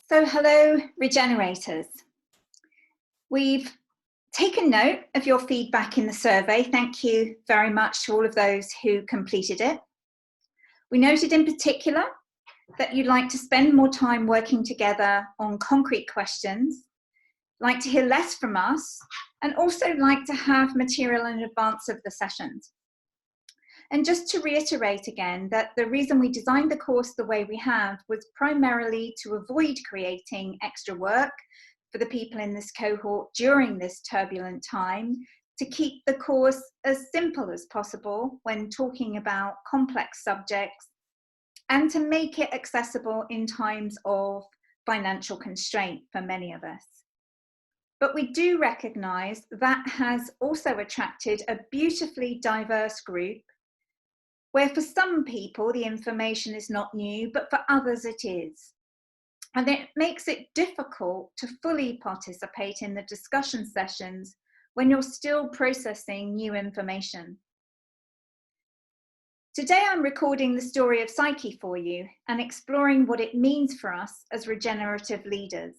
So hello, regenerators. We've taken note of your feedback in the survey. Thank you very much to all of those who completed it. We noted in particular that you'd like to spend more time working together on concrete questions, like to hear less from us, and also like to have material in advance of the sessions. And just to reiterate again that the reason we designed the course the way we have was primarily to avoid creating extra work for the people in this cohort during this turbulent time, to keep the course as simple as possible when talking about complex subjects, and to make it accessible in times of financial constraint for many of us. But we do recognise that has also attracted a beautifully diverse group, where for some people the information is not new, but for others it is. And it makes it difficult to fully participate in the discussion sessions when you're still processing new information. Today I'm recording the story of Psyche for you and exploring what it means for us as regenerative leaders.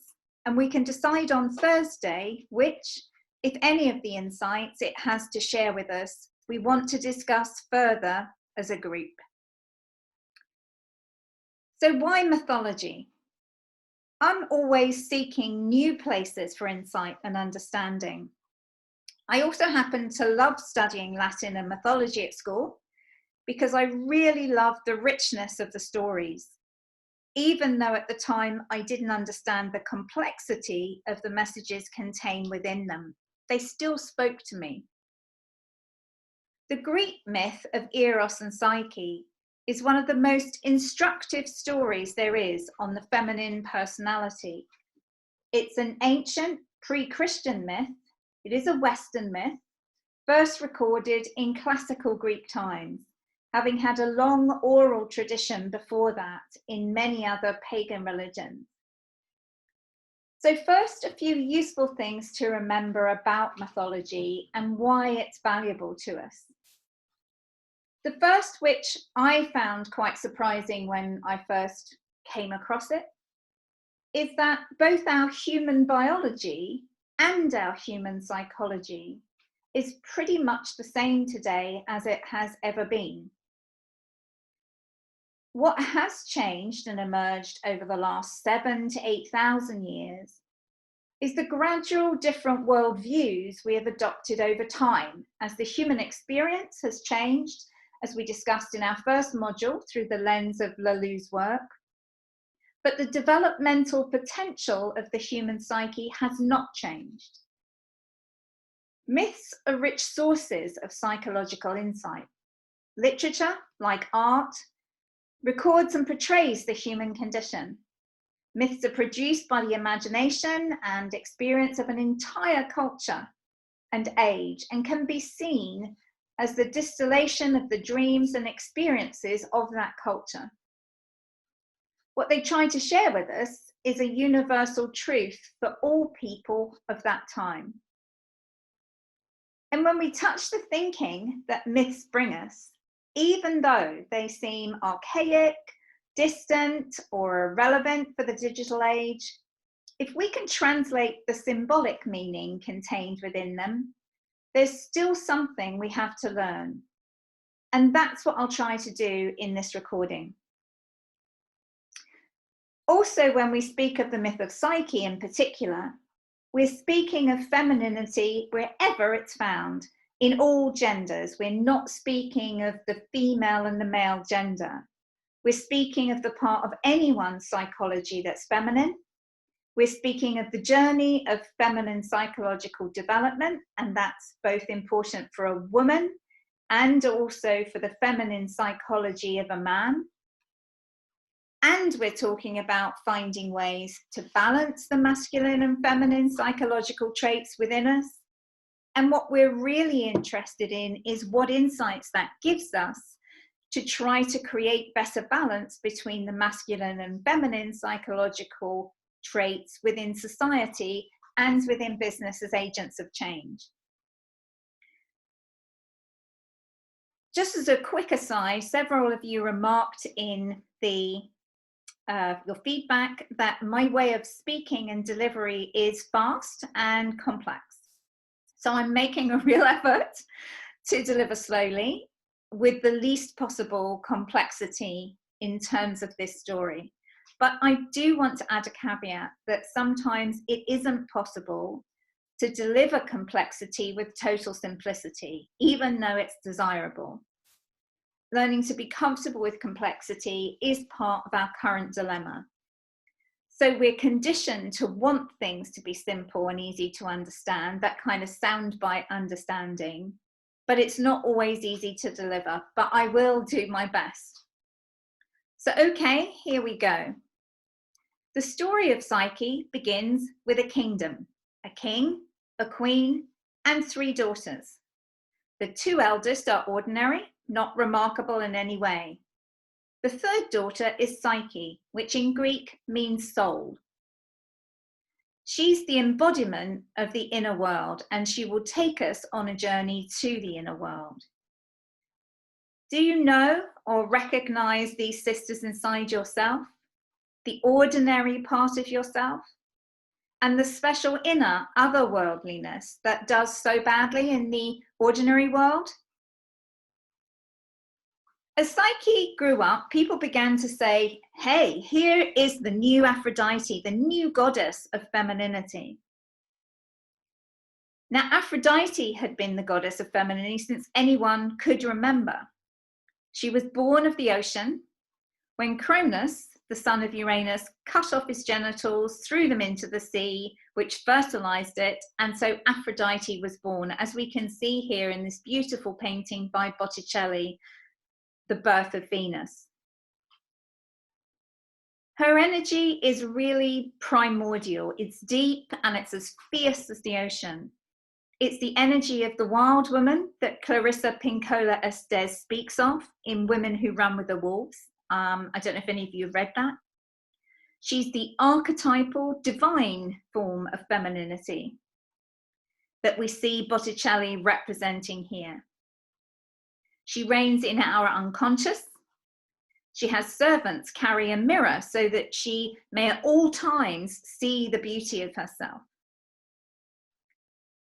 And we can decide on Thursday which, if any of the insights it has to share with us, we want to discuss further as a group. So why mythology? I'm always seeking new places for insight and understanding. I also happen to love studying Latin and mythology at school because I really loved the richness of the stories, even though at the time I didn't understand the complexity of the messages contained within them. They still spoke to me. The Greek myth of Eros and Psyche is one of the most instructive stories there is on the feminine personality. It's an ancient pre-Christian myth. It is a Western myth, first recorded in classical Greek times, having had a long oral tradition before that in many other pagan religions. So first, a few useful things to remember about mythology and why it's valuable to us. The first, which I found quite surprising when I first came across it, is that both our human biology and our human psychology is pretty much the same today as it has ever been. What has changed and emerged over the last 7,000 to 8,000 years is the gradual different worldviews we have adopted over time as the human experience has changed, as we discussed in our first module through the lens of Laloux's work. But the developmental potential of the human psyche has not changed. Myths are rich sources of psychological insight. Literature, like art, records and portrays the human condition. Myths are produced by the imagination and experience of an entire culture and age, and can be seen as the distillation of the dreams and experiences of that culture. What they try to share with us is a universal truth for all people of that time. And when we touch the thinking that myths bring us, even though they seem archaic, distant, or irrelevant for the digital age, if we can translate the symbolic meaning contained within them, there's still something we have to learn. And that's what I'll try to do in this recording. Also, when we speak of the myth of Psyche in particular, we're speaking of femininity wherever it's found, in all genders. We're not speaking of the female and the male gender. We're speaking of the part of anyone's psychology that's feminine. We're speaking of the journey of feminine psychological development, and that's both important for a woman and also for the feminine psychology of a man. And we're talking about finding ways to balance the masculine and feminine psychological traits within us. And what we're really interested in is what insights that gives us to try to create better balance between the masculine and feminine psychological traits within society and within business as agents of change. Just as a quick aside, several of you remarked in the your feedback that my way of speaking and delivery is fast and complex. So I'm making a real effort to deliver slowly with the least possible complexity in terms of this story. But I do want to add a caveat that sometimes it isn't possible to deliver complexity with total simplicity, even though it's desirable. Learning to be comfortable with complexity is part of our current dilemma. So we're conditioned to want things to be simple and easy to understand, that kind of soundbite understanding, but it's not always easy to deliver, but I will do my best. So, okay, here we go. The story of Psyche begins with a kingdom, a king, a queen, and 3 daughters. The 2 eldest are ordinary, not remarkable in any way. The 3rd daughter is Psyche, which in Greek means soul. She's the embodiment of the inner world, and she will take us on a journey to the inner world. Do you know or recognize these sisters inside yourself? The ordinary part of yourself? And the special inner otherworldliness that does so badly in the ordinary world? As Psyche grew up, people began to say, hey, here is the new Aphrodite, the new goddess of femininity. Now, Aphrodite had been the goddess of femininity since anyone could remember. She was born of the ocean when Cronus, the son of Uranus, cut off his genitals, threw them into the sea, which fertilized it, and so Aphrodite was born, as we can see here in this beautiful painting by Botticelli, The Birth of Venus. Her energy is really primordial. It's deep and it's as fierce as the ocean. It's the energy of the wild woman that Clarissa Pinkola Estes speaks of in Women Who Run with the Wolves. I don't know if any of you have read that. She's the archetypal divine form of femininity that we see Botticelli representing here. She reigns in our unconscious. She has servants carry a mirror so that she may at all times see the beauty of herself.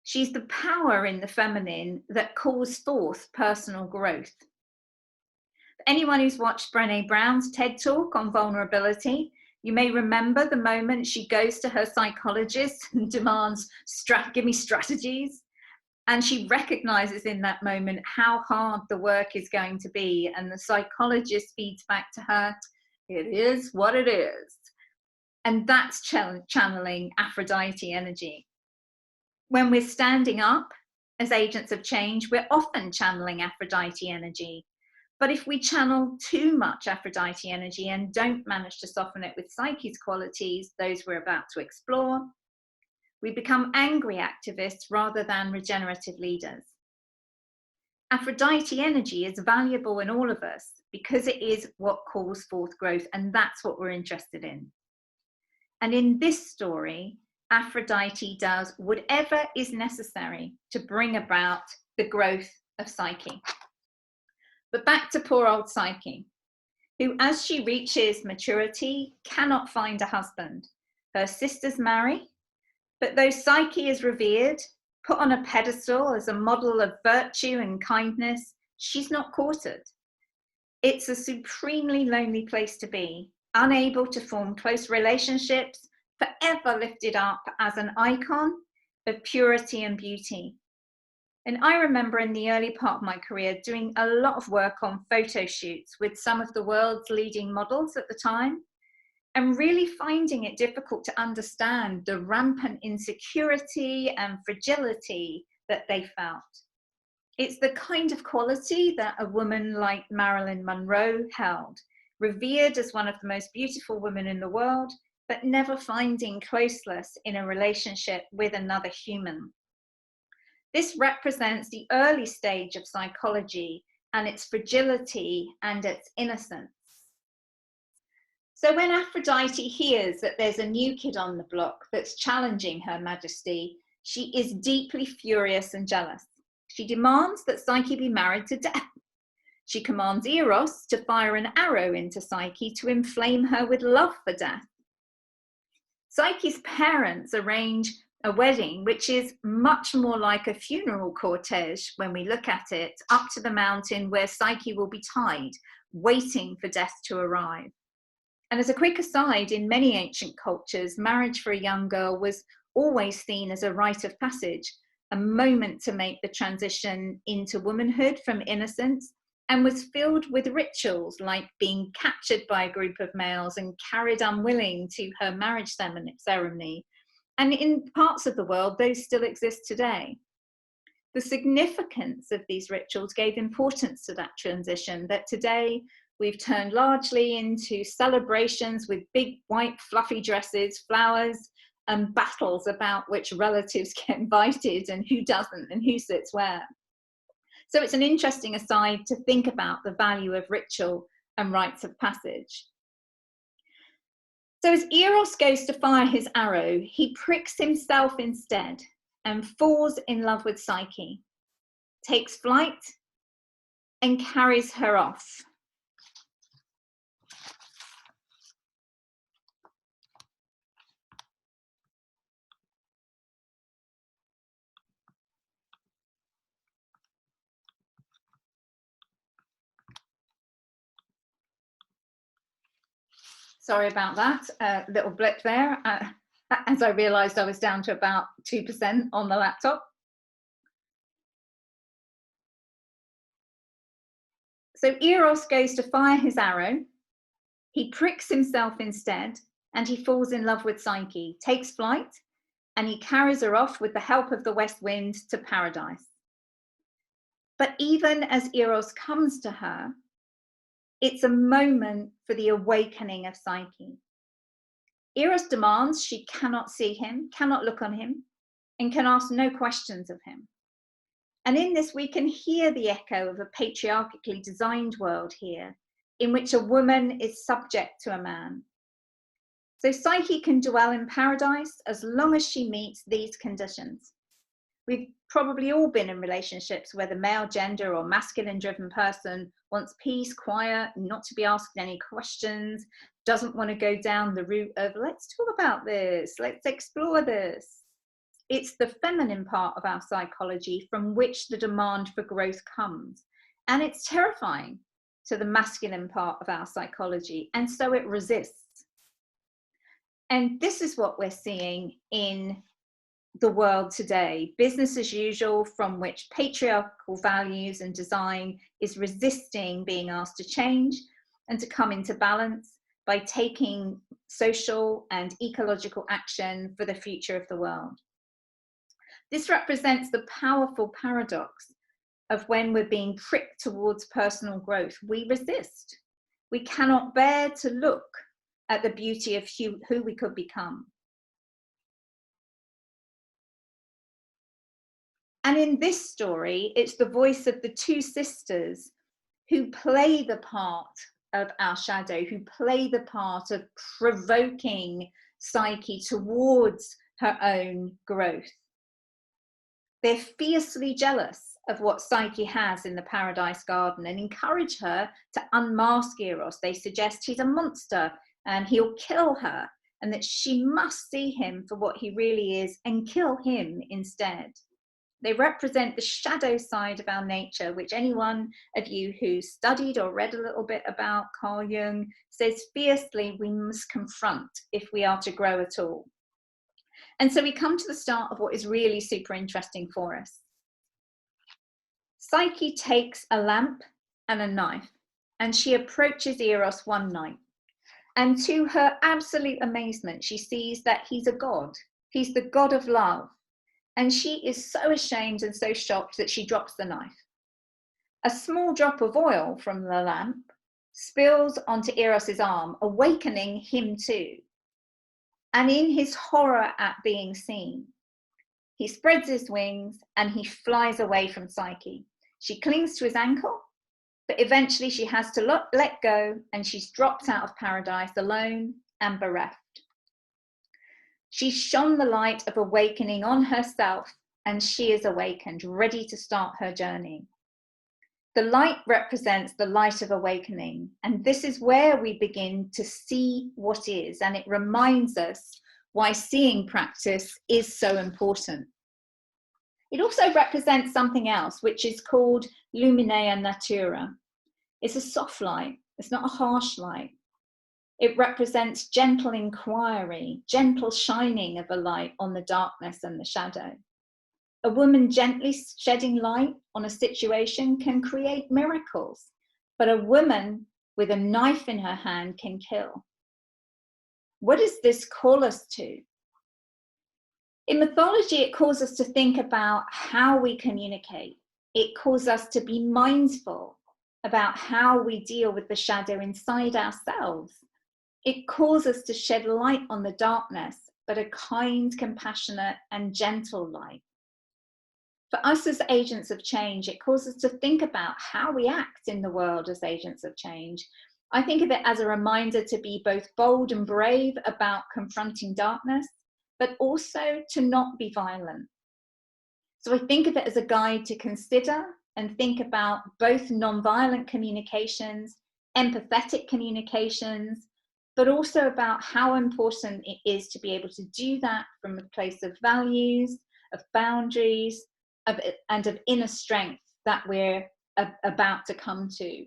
She's the power in the feminine that calls forth personal growth. Anyone who's watched Brené Brown's TED Talk on vulnerability, you may remember the moment she goes to her psychologist and demands, give me strategies. And she recognizes in that moment how hard the work is going to be. And the psychologist feeds back to her, it is what it is. And that's channeling Aphrodite energy. When we're standing up as agents of change, we're often channeling Aphrodite energy. But if we channel too much Aphrodite energy and don't manage to soften it with Psyche's qualities, those we're about to explore, we become angry activists rather than regenerative leaders. Aphrodite energy is valuable in all of us because it is what calls forth growth, and that's what we're interested in. And in this story, Aphrodite does whatever is necessary to bring about the growth of Psyche. But back to poor old Psyche, who, as she reaches maturity, cannot find a husband. Her sisters marry, but though Psyche is revered, put on a pedestal as a model of virtue and kindness, she's not courted. It's a supremely lonely place to be, unable to form close relationships, forever lifted up as an icon of purity and beauty. And I remember in the early part of my career doing a lot of work on photo shoots with some of the world's leading models at the time, and really finding it difficult to understand the rampant insecurity and fragility that they felt. It's the kind of quality that a woman like Marilyn Monroe held, revered as one of the most beautiful women in the world, but never finding closeness in a relationship with another human. This represents the early stage of psychology and its fragility and its innocence. So when Aphrodite hears that there's a new kid on the block that's challenging Her Majesty, she is deeply furious and jealous. She demands that Psyche be married to death. She commands Eros to fire an arrow into Psyche to inflame her with love for death. Psyche's parents arrange a wedding, which is much more like a funeral cortege when we look at it, up to the mountain where Psyche will be tied, waiting for death to arrive. And as a quick aside, in many ancient cultures, marriage for a young girl was always seen as a rite of passage, a moment to make the transition into womanhood from innocence, and was filled with rituals like being captured by a group of males and carried unwilling to her marriage ceremony. And in parts of the world, those still exist today. The significance of these rituals gave importance to that transition that today we've turned largely into celebrations with big white fluffy dresses, flowers, and battles about which relatives get invited and who doesn't and who sits where. So it's an interesting aside to think about the value of ritual and rites of passage. So as Eros goes to fire his arrow, he pricks himself instead and falls in love with Psyche, takes flight and carries her off. Sorry about that, little blip there, as I realized I was down to about 2% on the laptop. So Eros goes to fire his arrow, he pricks himself instead, and he falls in love with Psyche, takes flight, and he carries her off with the help of the west wind to paradise. But even as Eros comes to her, it's a moment for the awakening of Psyche. Eros demands she cannot see him, cannot look on him, and can ask no questions of him. And in this, we can hear the echo of a patriarchally designed world here, in which a woman is subject to a man. So Psyche can dwell in paradise as long as she meets these conditions. We've probably all been in relationships where the male gender or masculine driven person wants peace, quiet, not to be asked any questions, doesn't want to go down the route of let's talk about this, let's explore this. It's the feminine part of our psychology from which the demand for growth comes. And it's terrifying to the masculine part of our psychology. And so it resists. And this is what we're seeing in the world today. Business as usual, from which patriarchal values and design is resisting being asked to change and to come into balance by taking social and ecological action for the future of the world. This represents the powerful paradox of when we're being pricked towards personal growth, we resist. We cannot bear to look at the beauty of who we could become. And in this story, it's the voice of the two sisters who play the part of our shadow, who play the part of provoking Psyche towards her own growth. They're fiercely jealous of what Psyche has in the Paradise Garden and encourage her to unmask Eros. They suggest he's a monster and he'll kill her, and that she must see him for what he really is and kill him instead. They represent the shadow side of our nature, which anyone of you who studied or read a little bit about Carl Jung says fiercely we must confront if we are to grow at all. And so we come to the start of what is really super interesting for us. Psyche takes a lamp and a knife, and she approaches Eros one night. And to her absolute amazement, she sees that he's a god. He's the god of love. And she is so ashamed and so shocked that she drops the knife. A small drop of oil from the lamp spills onto Eros's arm, awakening him too. And in his horror at being seen, he spreads his wings and he flies away from Psyche. She clings to his ankle, but eventually she has to let go, and she's dropped out of paradise alone and bereft. She shone the light of awakening on herself, and she is awakened, ready to start her journey. The light represents the light of awakening, and this is where we begin to see what is, and it reminds us why seeing practice is so important. It also represents something else, which is called luminea natura. It's a soft light, it's not a harsh light. It represents gentle inquiry, gentle shining of a light on the darkness and the shadow. A woman gently shedding light on a situation can create miracles, but a woman with a knife in her hand can kill. What does this call us to? In mythology, it calls us to think about how we communicate. It calls us to be mindful about how we deal with the shadow inside ourselves. It calls us to shed light on the darkness, but a kind, compassionate, and gentle light. For us as agents of change, it calls us to think about how we act in the world as agents of change. I think of it as a reminder to be both bold and brave about confronting darkness, but also to not be violent. So I think of it as a guide to consider and think about both non-violent communications, empathetic communications, but also about how important it is to be able to do that from a place of values, of boundaries, and of inner strength that we're about to come to.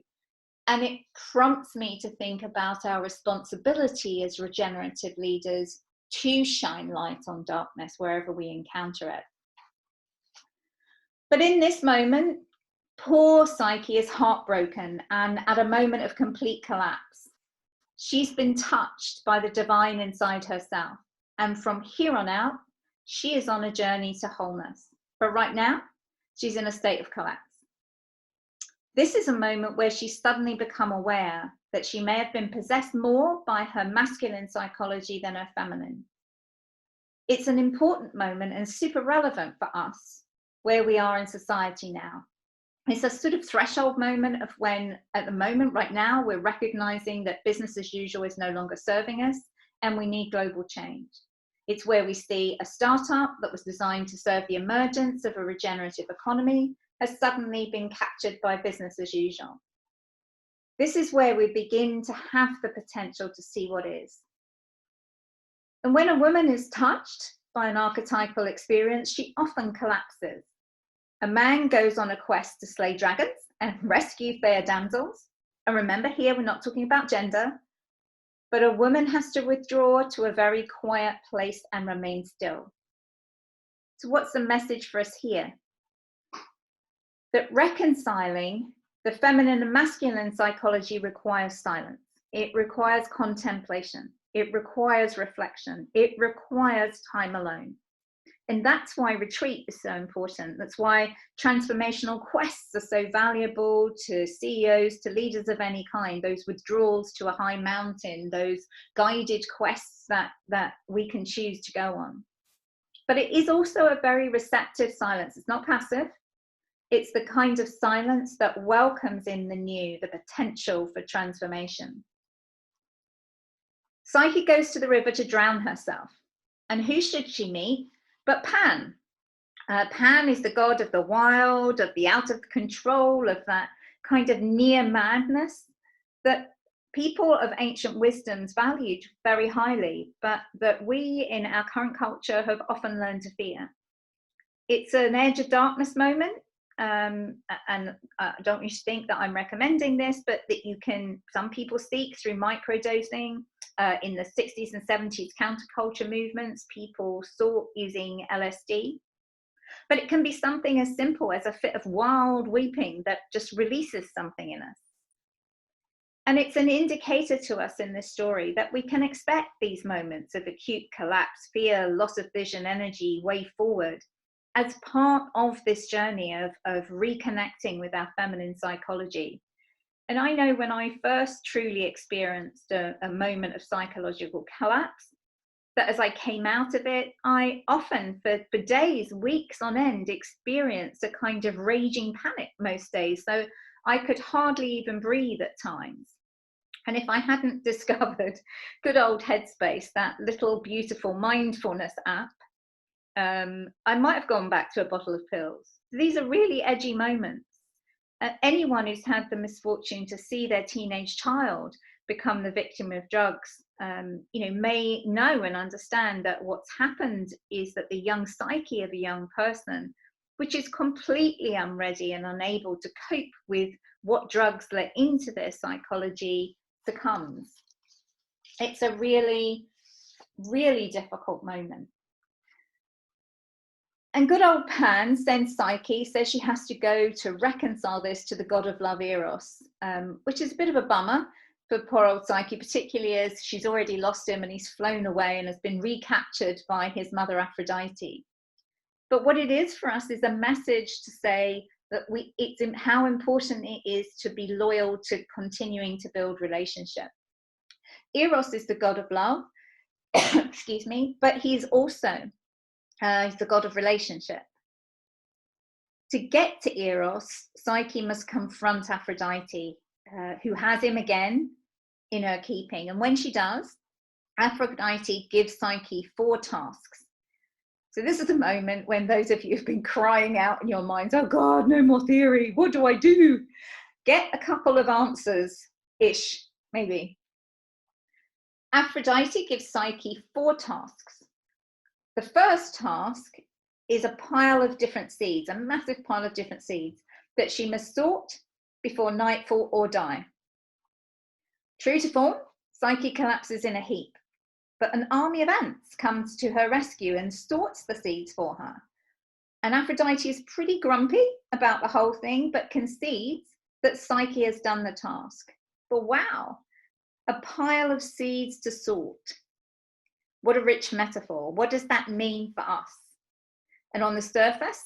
And it prompts me to think about our responsibility as regenerative leaders to shine light on darkness wherever we encounter it. But in this moment, poor Psyche is heartbroken and at a moment of complete collapse. She's been touched by the divine inside herself. And from here on out, she is on a journey to wholeness. But right now, she's in a state of collapse. This is a moment where she's suddenly become aware that she may have been possessed more by her masculine psychology than her feminine. It's an important moment and super relevant for us, where we are in society now. It's a sort of threshold moment of when, at the moment, right now, we're recognizing that business as usual is no longer serving us and we need global change. It's where we see a startup that was designed to serve the emergence of a regenerative economy has suddenly been captured by business as usual. This is where we begin to have the potential to see what is. And when a woman is touched by an archetypal experience, she often collapses. A man goes on a quest to slay dragons and rescue fair damsels. And remember here, we're not talking about gender, but a woman has to withdraw to a very quiet place and remain still. So what's the message for us here? That reconciling the feminine and masculine psychology requires silence. It requires contemplation. It requires reflection. It requires time alone. And that's why retreat is so important. That's why transformational quests are so valuable to CEOs, to leaders of any kind, those withdrawals to a high mountain, those guided quests that we can choose to go on. But it is also a very receptive silence. It's not passive. It's the kind of silence that welcomes in the new, the potential for transformation. Psyche goes to the river to drown herself. And who should she meet but Pan? Pan is the god of the wild, of the out of control, of that kind of near madness that people of ancient wisdoms valued very highly, but that we in our current culture have often learned to fear. It's an edge of darkness moment. And don't you think that I'm recommending this, but that you can, some people seek through microdosing. In the 60s and 70s counterculture movements, people sought using LSD. But it can be something as simple as a fit of wild weeping that just releases something in us. And it's an indicator to us in this story that we can expect these moments of acute collapse, fear, loss of vision, energy, way forward, as part of this journey of reconnecting with our feminine psychology. And I know when I first truly experienced a moment of psychological collapse, that as I came out of it, I often, for days, weeks on end, experienced a kind of raging panic most days. So I could hardly even breathe at times. And if I hadn't discovered good old Headspace, that little beautiful mindfulness app, I might have gone back to a bottle of pills. These are really edgy moments. Anyone who's had the misfortune to see their teenage child become the victim of drugs, may know and understand that what's happened is that the young psyche of a young person, which is completely unready and unable to cope with what drugs let into their psychology, succumbs. It's a really, really difficult moment. And good old Pan sends Psyche, says she has to go to reconcile this to the god of love Eros, which is a bit of a bummer for poor old Psyche, particularly as she's already lost him and he's flown away and has been recaptured by his mother Aphrodite. But what it is for us is a message to say that it's how important it is to be loyal to continuing to build relationship. Eros is the god of love, excuse me, but he's also he's the god of relationship. To get to Eros, Psyche must confront Aphrodite, who has him again in her keeping. And when she does, Aphrodite gives Psyche 4 tasks. So this is the moment when those of you who've been crying out in your minds, oh God, no more theory, what do I do? Get a couple of answers-ish, maybe. Aphrodite gives Psyche 4 tasks. The first task is a pile of different seeds, a massive pile of different seeds that she must sort before nightfall or die. True to form, Psyche collapses in a heap, but an army of ants comes to her rescue and sorts the seeds for her. And Aphrodite is pretty grumpy about the whole thing, but concedes that Psyche has done the task. But wow, a pile of seeds to sort. What a rich metaphor. What does that mean for us? And on the surface,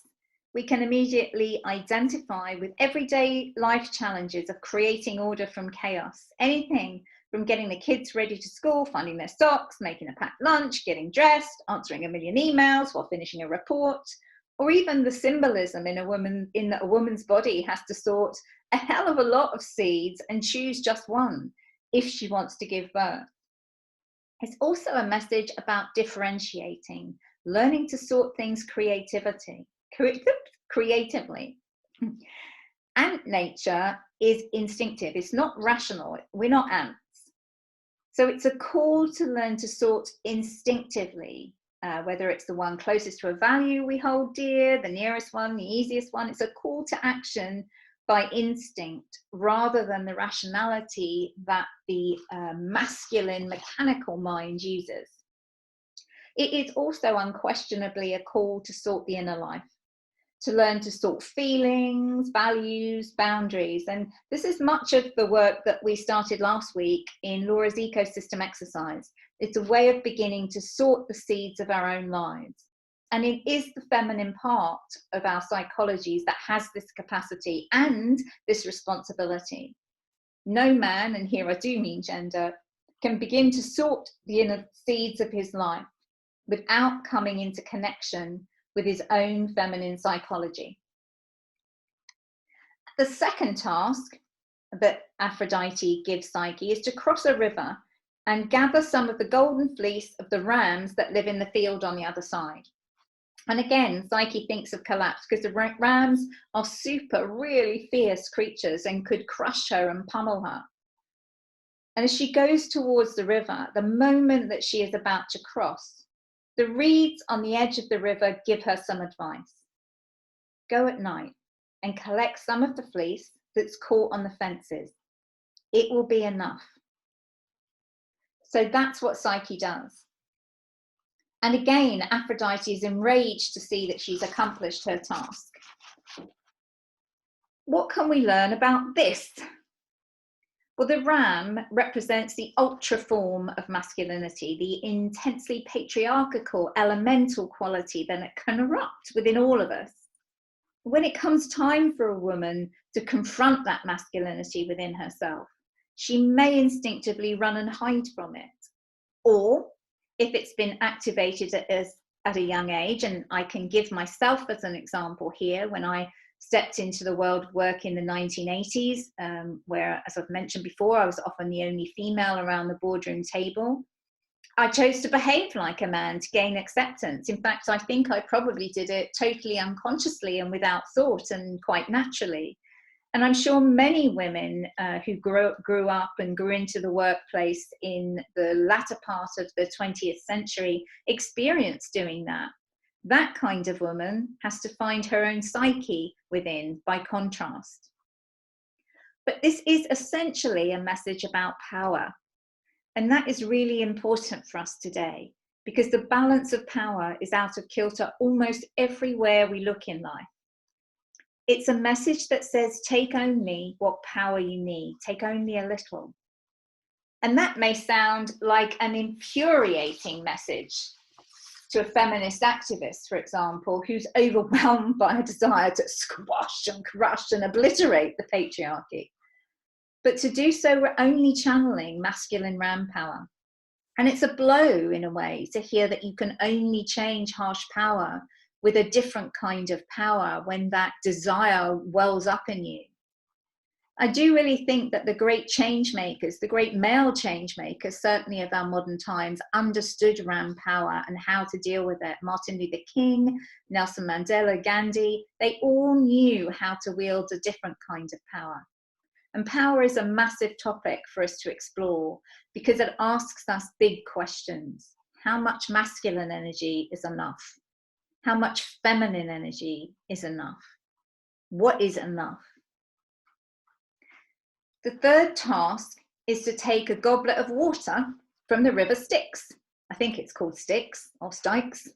we can immediately identify with everyday life challenges of creating order from chaos. Anything from getting the kids ready to school, finding their socks, making a packed lunch, getting dressed, answering a million emails while finishing a report, or even the symbolism in that a woman's body has to sort a hell of a lot of seeds and choose just one if she wants to give birth. It's also a message about differentiating, learning to sort things creatively. Ant nature is instinctive, it's not rational, we're not ants. So it's a call to learn to sort instinctively, whether it's the one closest to a value we hold dear, the nearest one, the easiest one. It's a call to action by instinct rather than the rationality that the masculine mechanical mind uses. It is also unquestionably a call to sort the inner life, to learn to sort feelings, values, boundaries. And this is much of the work that we started last week in Laura's ecosystem exercise. It's a way of beginning to sort the seeds of our own lives. And it is the feminine part of our psychologies that has this capacity and this responsibility. No man, and here I do mean gender, can begin to sort the inner seeds of his life without coming into connection with his own feminine psychology. The second task that Aphrodite gives Psyche is to cross a river and gather some of the golden fleece of the rams that live in the field on the other side. And again, Psyche thinks of collapse because the rams are really fierce creatures and could crush her and pummel her. And as she goes towards the river, the moment that she is about to cross, the reeds on the edge of the river give her some advice. Go at night and collect some of the fleece that's caught on the fences. It will be enough. So that's what Psyche does. And again, Aphrodite is enraged to see that she's accomplished her task. What can we learn about this? Well, the ram represents the ultra form of masculinity, the intensely patriarchal, elemental quality that can erupt within all of us. When it comes time for a woman to confront that masculinity within herself, she may instinctively run and hide from it. Or if it's been activated at a young age, and I can give myself as an example here, when I stepped into the world of work in the 1980s, where, as I've mentioned before, I was often the only female around the boardroom table. I chose to behave like a man to gain acceptance. In fact, I think I probably did it totally unconsciously and without thought and quite naturally. And I'm sure many women who grew up and grew into the workplace in the latter part of the 20th century experienced doing that. That kind of woman has to find her own psyche within, by contrast. But this is essentially a message about power. And that is really important for us today, because the balance of power is out of kilter almost everywhere we look in life. It's a message that says, take only what power you need, take only a little. And that may sound like an infuriating message to a feminist activist, for example, who's overwhelmed by a desire to squash and crush and obliterate the patriarchy. But to do so, we're only channeling masculine ram power. And it's a blow, in a way, to hear that you can only change harsh power with a different kind of power when that desire wells up in you. I do really think that the great change makers, the great male change makers, certainly of our modern times, understood ram power and how to deal with it. Martin Luther King, Nelson Mandela, Gandhi, they all knew how to wield a different kind of power. And power is a massive topic for us to explore because it asks us big questions. How much masculine energy is enough? How much feminine energy is enough? What is enough? The third task is to take a goblet of water from the river Styx. I think it's called Styx or Styx.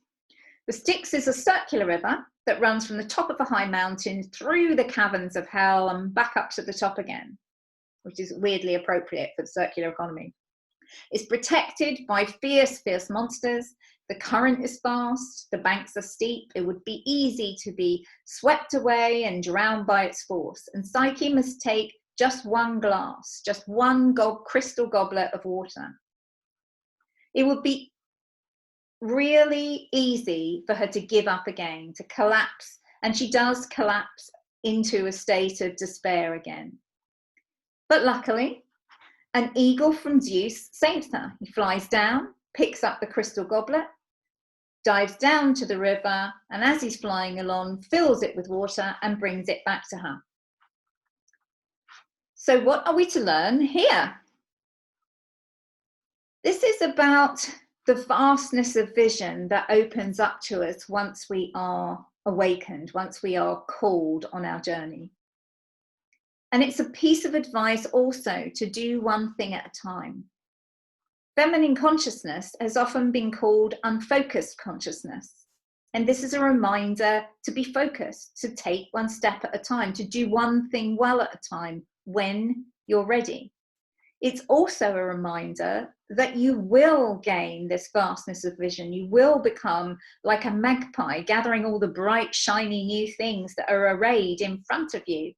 The Styx is a circular river that runs from the top of a high mountain through the caverns of hell and back up to the top again, which is weirdly appropriate for the circular economy. It's protected by fierce, fierce monsters. The current is fast, the banks are steep. It would be easy to be swept away and drowned by its force. And Psyche must take just one glass, just one crystal goblet of water. It would be really easy for her to give up again, to collapse. And she does collapse into a state of despair again. But luckily, an eagle from Zeus saves her. He flies down, picks up the crystal goblet, dives down to the river, and as he's flying along, fills it with water and brings it back to her. So what are we to learn here? This is about the vastness of vision that opens up to us once we are awakened, once we are called on our journey. And it's a piece of advice also to do one thing at a time. Feminine consciousness has often been called unfocused consciousness. And this is a reminder to be focused, to take one step at a time, to do one thing well at a time when you're ready. It's also a reminder that you will gain this vastness of vision. You will become like a magpie, gathering all the bright, shiny new things that are arrayed in front of you.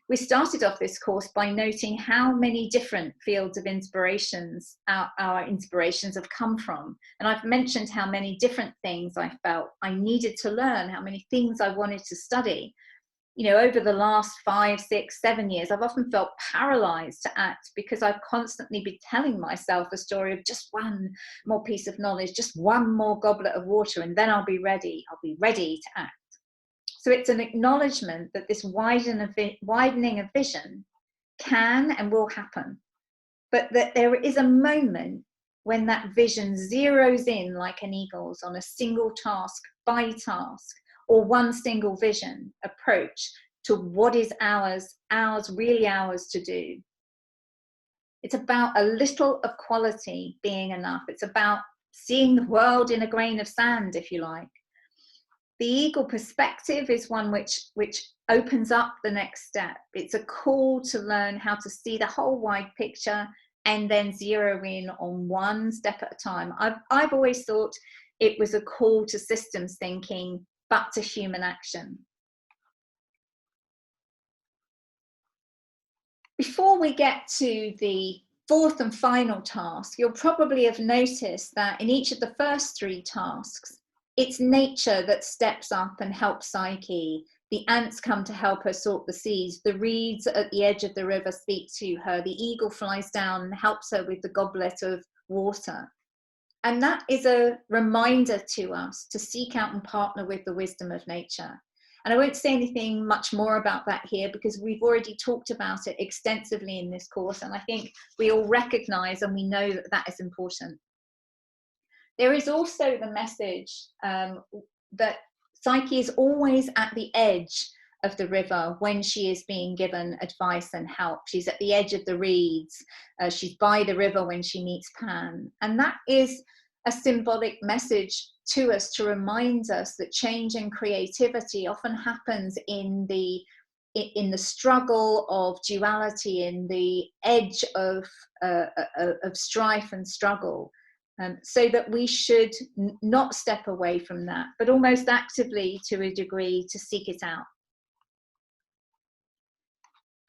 We started off this course by noting how many different fields of inspirations our inspirations have come from. And I've mentioned how many different things I felt I needed to learn, how many things I wanted to study. You know, over the last 5, 6, 7 years, I've often felt paralyzed to act because I've constantly been telling myself a story of just one more piece of knowledge, just one more goblet of water, and then I'll be ready. I'll be ready to act. So it's an acknowledgement that this widening of vision can and will happen, but that there is a moment when that vision zeroes in like an eagle's on a single task by task, or one single vision approach to what is ours, really ours to do. It's about a little of quality being enough. It's about seeing the world in a grain of sand, if you like. The eagle perspective is one which opens up the next step. It's a call to learn how to see the whole wide picture and then zero in on one step at a time. I've always thought it was a call to systems thinking, but to human action. Before we get to the fourth and final task, you'll probably have noticed that in each of the first 3 tasks, it's nature that steps up and helps Psyche. The ants come to help her sort the seeds. The reeds at the edge of the river speak to her. The eagle flies down and helps her with the goblet of water. And that is a reminder to us to seek out and partner with the wisdom of nature. And I won't say anything much more about that here because we've already talked about it extensively in this course, and I think we all recognize and we know that that is important. There is also the message that Psyche is always at the edge of the river when she is being given advice and help. She's at the edge of the reeds. She's by the river when she meets Pan. And that is a symbolic message to us to remind us that change and creativity often happens in the struggle of duality, in the edge of strife and struggle. So that we should not step away from that, but almost actively, to a degree, to seek it out.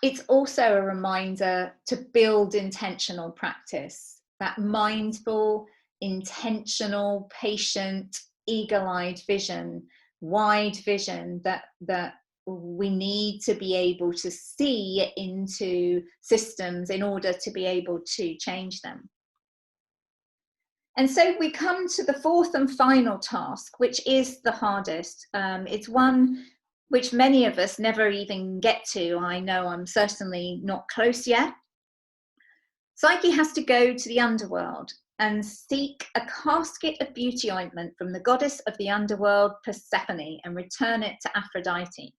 It's also a reminder to build intentional practice, that mindful, intentional, patient, eagle-eyed vision, wide vision that we need to be able to see into systems in order to be able to change them. And so we come to the fourth and final task, which is the hardest. It's one which many of us never even get to. I know I'm certainly not close yet. Psyche has to go to the underworld and seek a casket of beauty ointment from the goddess of the underworld, Persephone, and return it to Aphrodite.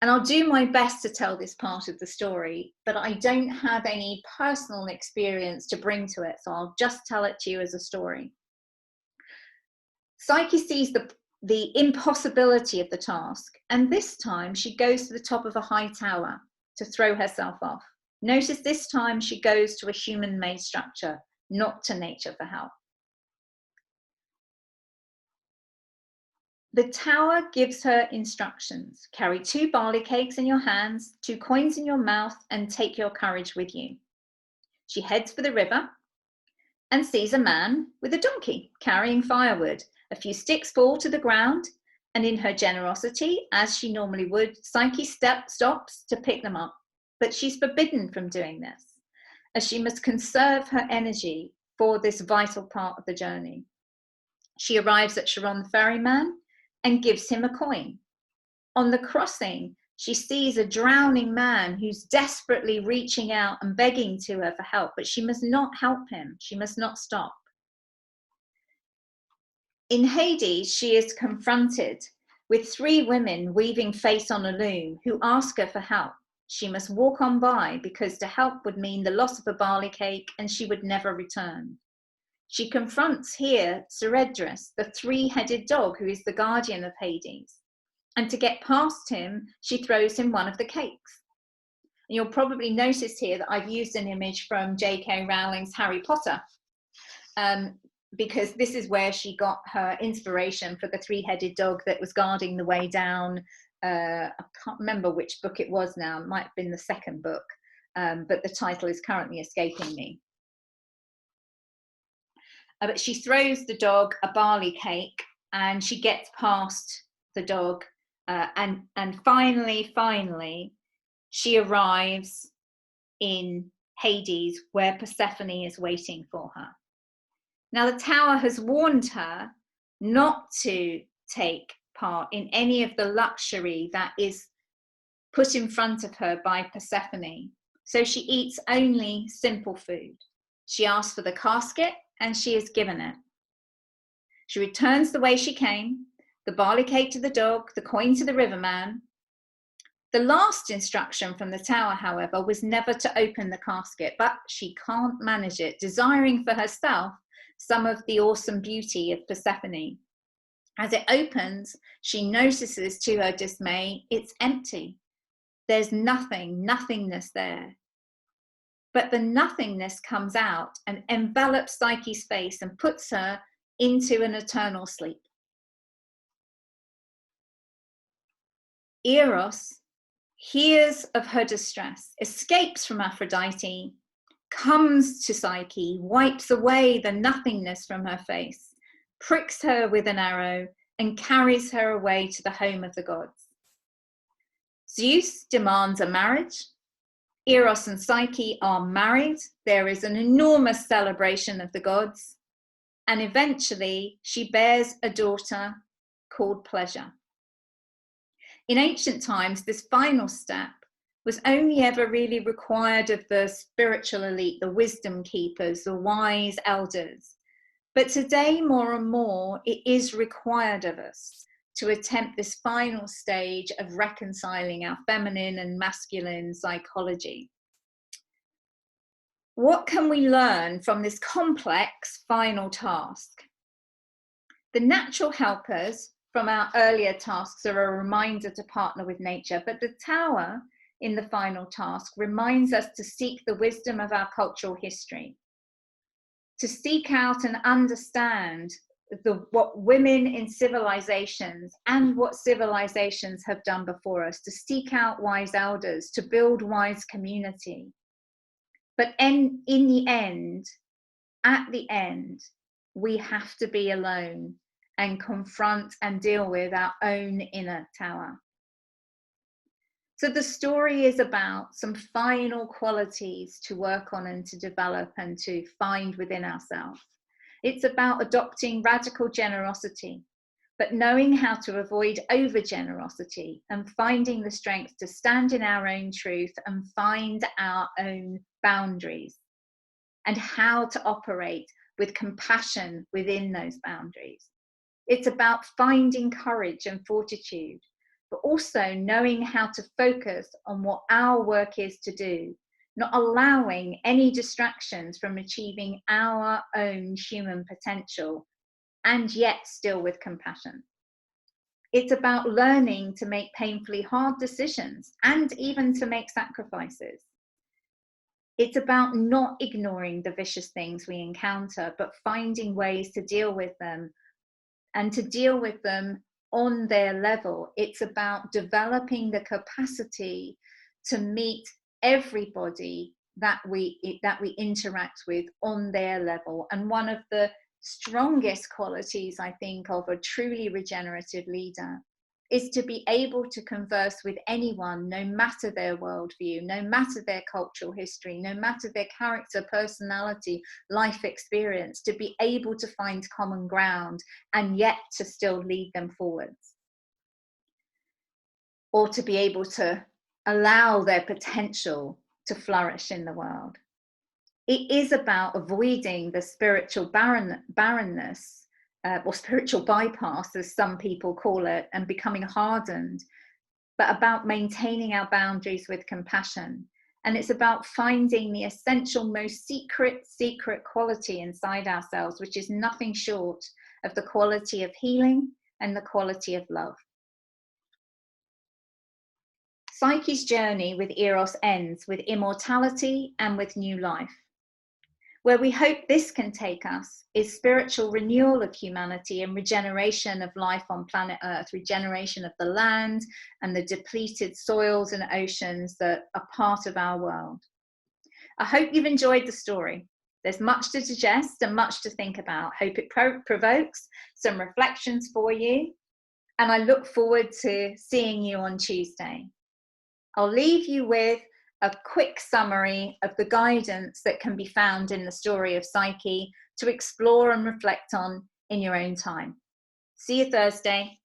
And I'll do my best to tell this part of the story, but I don't have any personal experience to bring to it, so I'll just tell it to you as a story. Psyche sees the impossibility of the task, and this time she goes to the top of a high tower to throw herself off. Notice this time she goes to a human-made structure, not to nature for help. The tower gives her instructions. Carry 2 barley cakes in your hands, 2 coins in your mouth, and take your courage with you. She heads for the river and sees a man with a donkey carrying firewood. A few sticks fall to the ground, and in her generosity, as she normally would, Psyche stops to pick them up. But she's forbidden from doing this, as she must conserve her energy for this vital part of the journey. She arrives at Charon the ferryman and gives him a coin. On the crossing, she sees a drowning man who's desperately reaching out and begging to her for help, but she must not help him. She must not stop. In Hades, she is confronted with 3 women weaving face on a loom who ask her for help. She must walk on by because to help would mean the loss of a barley cake and she would never return. She confronts here Ceredrus, the 3-headed dog who is the guardian of Hades. And to get past him, she throws him one of the cakes. And you'll probably notice here that I've used an image from J.K. Rowling's Harry Potter, because this is where she got her inspiration for the 3-headed dog that was guarding the way down. I can't remember which book it was now. It might have been the 2nd book, but the title is currently escaping me. But she throws the dog a barley cake and she gets past the dog, and finally she arrives in Hades where Persephone is waiting for her. Now the tower has warned her not to take part in any of the luxury that is put in front of her by Persephone, so she eats only simple food. She asks for the casket and she is given it. She returns the way she came, the barley cake to the dog, the coin to the riverman. The last instruction from the tower, however, was never to open the casket, but she can't manage it, desiring for herself some of the awesome beauty of Persephone. As it opens, she notices to her dismay, it's empty. There's nothingness there. But the nothingness comes out and envelops Psyche's face and puts her into an eternal sleep. Eros hears of her distress, escapes from Aphrodite, comes to Psyche, wipes away the nothingness from her face, pricks her with an arrow, and carries her away to the home of the gods. Zeus demands a marriage. Eros and Psyche are married. There is an enormous celebration of the gods. And eventually she bears a daughter called Pleasure. In ancient times, this final step was only ever really required of the spiritual elite, the wisdom keepers, the wise elders. But today, more and more, it is required of us to attempt this final stage of reconciling our feminine and masculine psychology. What can we learn from this complex final task? The natural helpers from our earlier tasks are a reminder to partner with nature, but the tower in the final task reminds us to seek the wisdom of our cultural history, to seek out and understand what women in civilizations and what civilizations have done before us, to seek out wise elders, to build wise community. But in the end, at the end, we have to be alone and confront and deal with our own inner tower. So the story is about some final qualities to work on and to develop and to find within ourselves. It's about adopting radical generosity, but knowing how to avoid over-generosity and finding the strength to stand in our own truth and find our own boundaries and how to operate with compassion within those boundaries. It's about finding courage and fortitude, but also knowing how to focus on what our work is to do, not allowing any distractions from achieving our own human potential, and yet still with compassion. It's about learning to make painfully hard decisions and even to make sacrifices. It's about not ignoring the vicious things we encounter, but finding ways to deal with them and to deal with them on their level. It's about developing the capacity to meet everybody that we interact with on their level. And one of the strongest qualities, I think, of a truly regenerative leader is to be able to converse with anyone, no matter their worldview, no matter their cultural history, no matter their character, personality, life experience, to be able to find common ground and yet to still lead them forwards. Or to be able to allow their potential to flourish in the world. It is about avoiding the spiritual barrenness, or spiritual bypass, as some people call it, and becoming hardened, but about maintaining our boundaries with compassion. And it's about finding the essential, most secret quality inside ourselves, which is nothing short of the quality of healing and the quality of love. Psyche's journey with Eros ends with immortality and with new life. Where we hope this can take us is spiritual renewal of humanity and regeneration of life on planet Earth, regeneration of the land and the depleted soils and oceans that are part of our world. I hope you've enjoyed the story. There's much to digest and much to think about. Hope it provokes some reflections for you. And I look forward to seeing you on Tuesday. I'll leave you with a quick summary of the guidance that can be found in the Story of Psyche to explore and reflect on in your own time. See you Thursday.